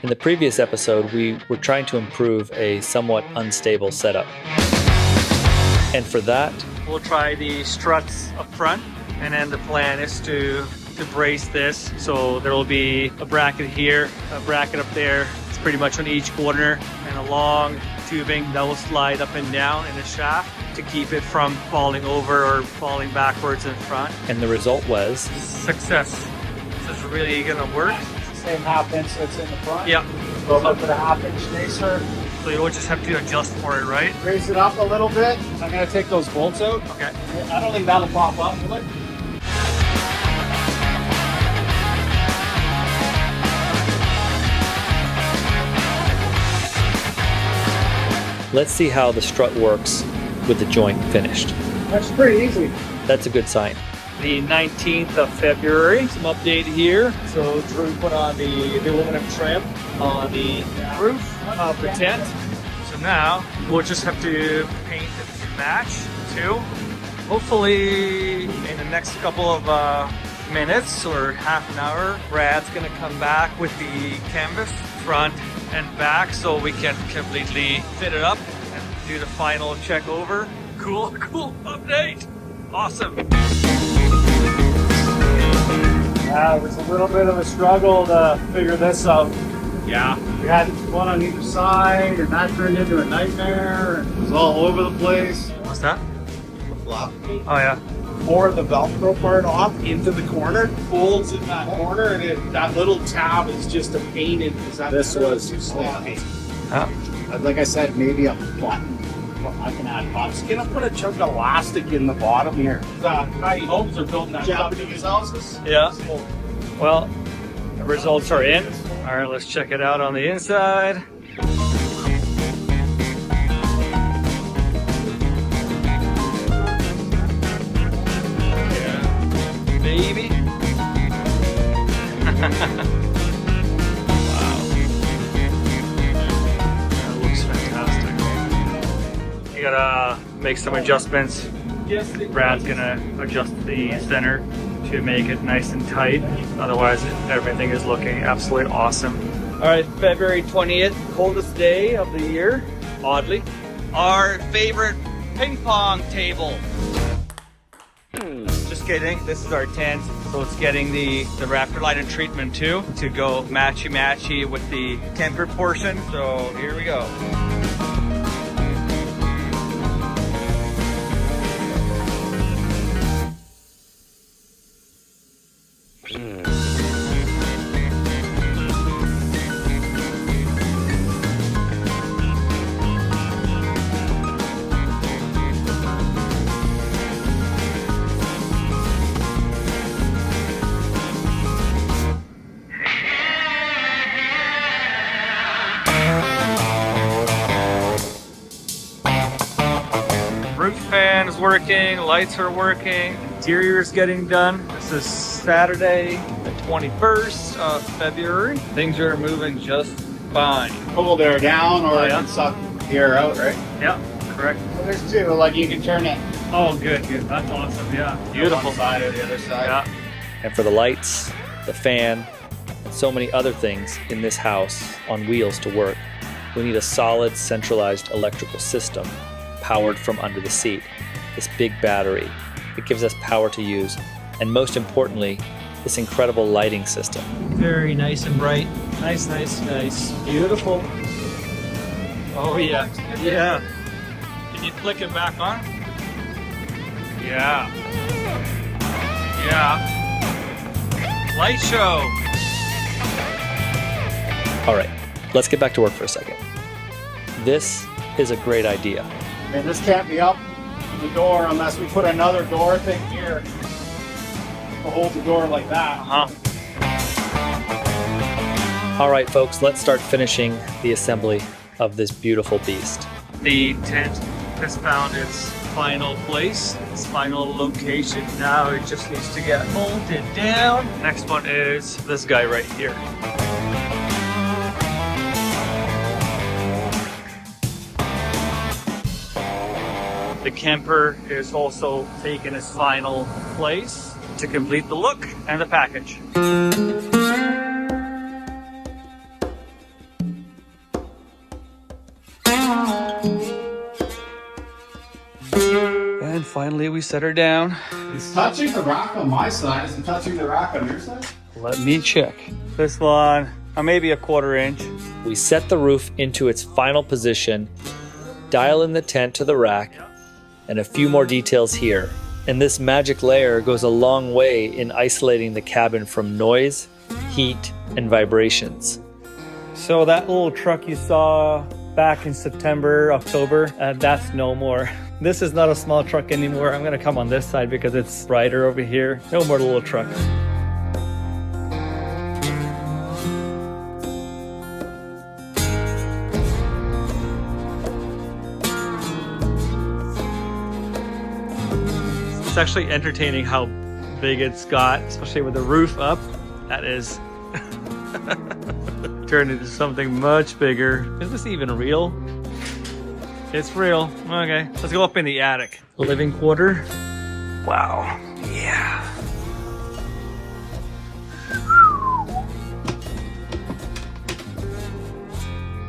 In the previous episode, we were trying to improve a somewhat unstable setup. And for that, we'll try the struts up front, and then the plan is to brace this. So there will be a bracket here, a bracket up there. It's pretty much on each corner, and a long tubing that will slide up and down in the shaft to keep it from falling over or falling backwards in front. And the result was success. This is really gonna work. Same half inch that's in the front. Yeah. Go up with a half inch spacer. So you don't just have to adjust for it, right? Raise it up a little bit. I'm gonna take those bolts out. Okay. I don't think that'll pop up, will it? Let's see how the strut works with the joint finished. That's pretty easy. That's a good sign. The 19th of February, some update here. So Drew put on the aluminum trim on the roof of the tent. So now we'll just have to paint it to match too. Hopefully in the next couple of minutes or half an hour, Brad's gonna come back with the canvas front and back so we can completely fit it up and do the final check over. Cool update. Awesome. It was a little bit of a struggle to figure this out. Yeah. We had one on either side, and that turned into a nightmare. And it was all over the place. What's that? Flop. Oh yeah. Pour the Velcro part off into the corner, folds in that corner, and that little tab is just a pain in. This was sloppy. Like I said, maybe a button. I can add buttons. I'm gonna put a chunk of elastic in the bottom here. Tiny homes are building that Japanese houses. Yeah. Well, the results are in. All right, let's check it out on the inside. Yeah, baby. Wow. That looks fantastic. You gotta make some adjustments. Brad's gonna adjust the center to make it nice and tight. Otherwise, everything is looking absolutely awesome. All right, February 20th, coldest day of the year, oddly. Our favorite ping pong table. Just kidding, this is our tent, so it's getting the Raptor lighting treatment too, to go matchy-matchy with the camper portion. So here we go. Roof fan is working, lights are working, interior is getting done. This is Saturday, the 21st of February. Things are moving just fine. Cold air down, or yeah. it can suck the air out, right? Yeah, correct. Well, there's two, like you can turn it. Oh, good. That's awesome, yeah. Beautiful side or the other side. Yeah. And for the lights, the fan, and so many other things in this house on wheels to work, we need a solid centralized electrical system powered from under the seat. This big battery, it gives us power to use, and most importantly, this incredible lighting system. Very nice and bright. Nice. Beautiful. Oh yeah. Yeah. Can you click it back on? Yeah. Yeah. Light show. All right, let's get back to work for a second. This is a great idea. And this can't be up the door unless we put another door thing here to hold the door like that. Uh-huh. All right, folks, let's start finishing the assembly of this beautiful beast. The tent has found its final place, its final location. Now it just needs to get bolted down. Next one is this guy right here. The camper is also taking its final place to complete the look and the package. finally we set her down. It's touching the rack on my side. Is it touching the rack on your side? Let me check. This one, maybe a 1/4 inch. We set the roof into its final position, dial in the tent to the rack, and a few more details here. And this magic layer goes a long way in isolating the cabin from noise, heat, and vibrations. So that little truck you saw back in September, October, that's no more. This is not a small truck anymore. I'm gonna come on this side because it's brighter over here. No more little trucks. It's actually entertaining how big it's got, especially with the roof up. That is turned into something much bigger. Is this even real? It's real. Okay, let's go up in the attic. Living quarter. Wow. Yeah.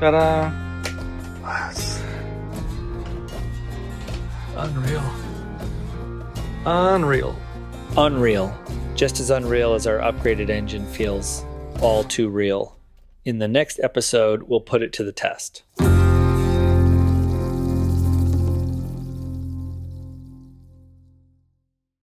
Ta-da. That's unreal. Unreal. Unreal. Just as unreal as our upgraded engine feels all too real. In the next episode, we'll put it to the test.